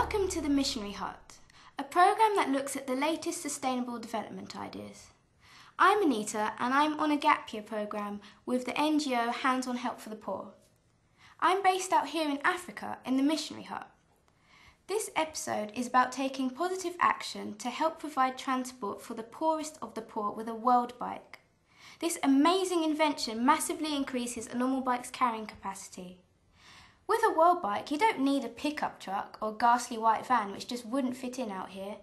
Welcome to the Missionary Hut, a programme that looks at the latest sustainable development ideas. I'm Anita and I'm on a gap year programme with the NGO Hands on Help for the Poor. I'm based out here in Africa in the Missionary Hut. This episode is about taking positive action to help provide transport for the poorest of the poor with a Worldbike. This amazing invention massively increases a normal bike's carrying capacity. With a Worldbike, you don't need a pickup truck or ghastly white van which just wouldn't fit in out here,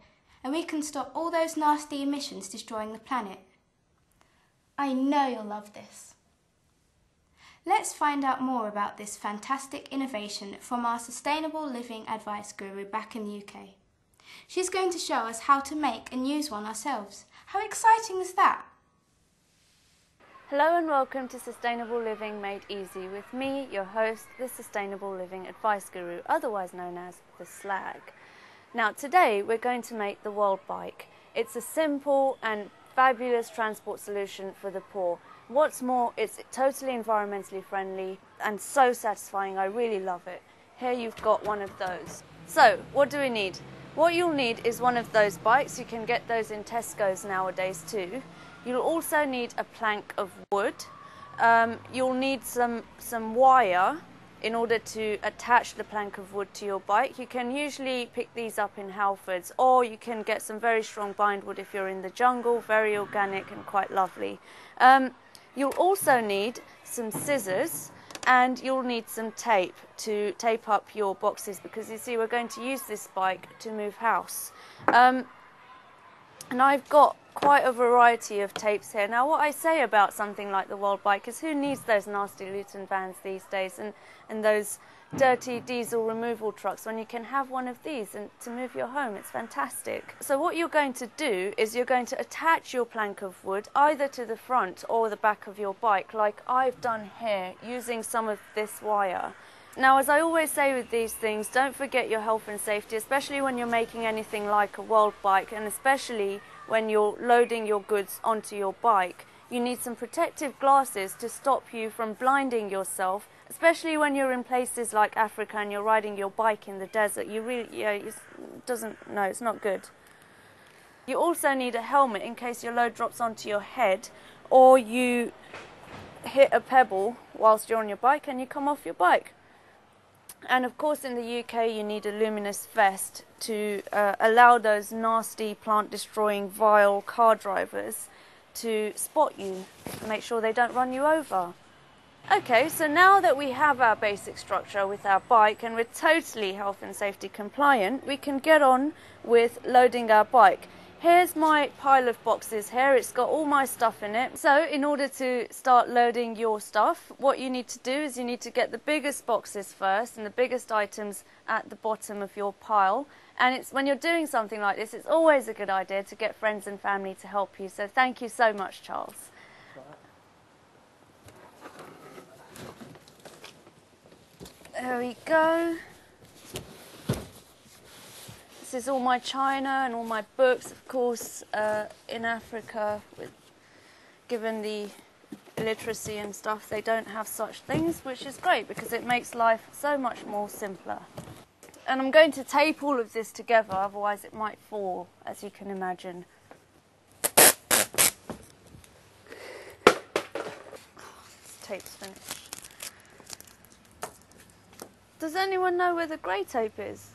and we can stop all those nasty emissions destroying the planet. I know you'll love this. Let's find out more about this fantastic innovation from our sustainable living advice guru back in the UK. She's going to show us how to make and use one ourselves. How exciting is that? Hello and welcome to Sustainable Living Made Easy with me, your host, the Sustainable Living Advice Guru, otherwise known as the S.L.A.G. Now today we're going to make the Worldbike. It's a simple and fabulous transport solution for the poor. What's more, it's totally environmentally friendly and so satisfying. I really love it. Here you've got one of those. So what do we need? What you'll need is one of those bikes. You can get those in Tesco's nowadays too. You'll also need a plank of wood. You'll need some wire in order to attach the plank of wood to your bike. You can usually pick these up in Halfords, or you can get some very strong bindwood if you're in the jungle, very organic and quite lovely. You'll also need some scissors, and you'll need some tape to tape up your boxes, because you see we're going to use this bike to move house. And I've got quite a variety of tapes here. Now what I say about something like the Worldbike is who needs those nasty Luton vans these days and those dirty diesel removal trucks when you can have one of these and to move your home. It's fantastic. So what you're going to do is you're going to attach your plank of wood either to the front or the back of your bike, like I've done here, using some of this wire. Now, as I always say with these things, don't forget your health and safety, especially when you're making anything like a Worldbike, and especially when you're loading your goods onto your bike. You need some protective glasses to stop you from blinding yourself, especially when you're in places like Africa and you're riding your bike in the desert. You really, it's not good. You also need a helmet in case your load drops onto your head or you hit a pebble whilst you're on your bike and you come off your bike. And of course in the UK you need a luminous vest to allow those nasty plant-destroying vile car drivers to spot you and make sure they don't run you over. Okay, so now that we have our basic structure with our bike and we're totally health and safety compliant, we can get on with loading our bike. Here's my pile of boxes here. It's got all my stuff in it. So in order to start loading your stuff, what you need to do is you need to get the biggest boxes first and the biggest items at the bottom of your pile. And it's when you're doing something like this, it's always a good idea to get friends and family to help you. So thank you so much, Charles. There we go. This is all my china and all my books, of course. In Africa, given the illiteracy and stuff, they don't have such things, which is great because it makes life so much more simpler. And I'm going to tape all of this together, otherwise it might fall, as you can imagine. This tape's finished. Does anyone know where the grey tape is?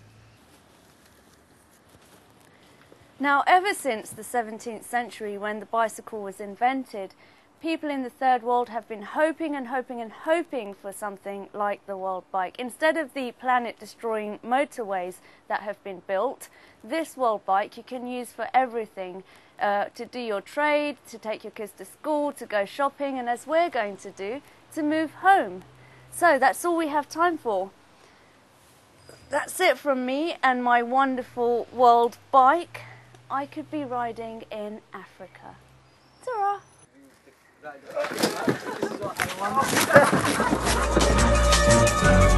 Now, ever since the 17th century, when the bicycle was invented, people in the third world have been hoping and hoping and hoping for something like the Worldbike. Instead of the planet-destroying motorways that have been built, this Worldbike you can use for everything, to do your trade, to take your kids to school, to go shopping, and as we're going to do, to move home. So that's all we have time for. That's it from me and my wonderful Worldbike. I could be riding in Africa. Ta-ra! This is what I want.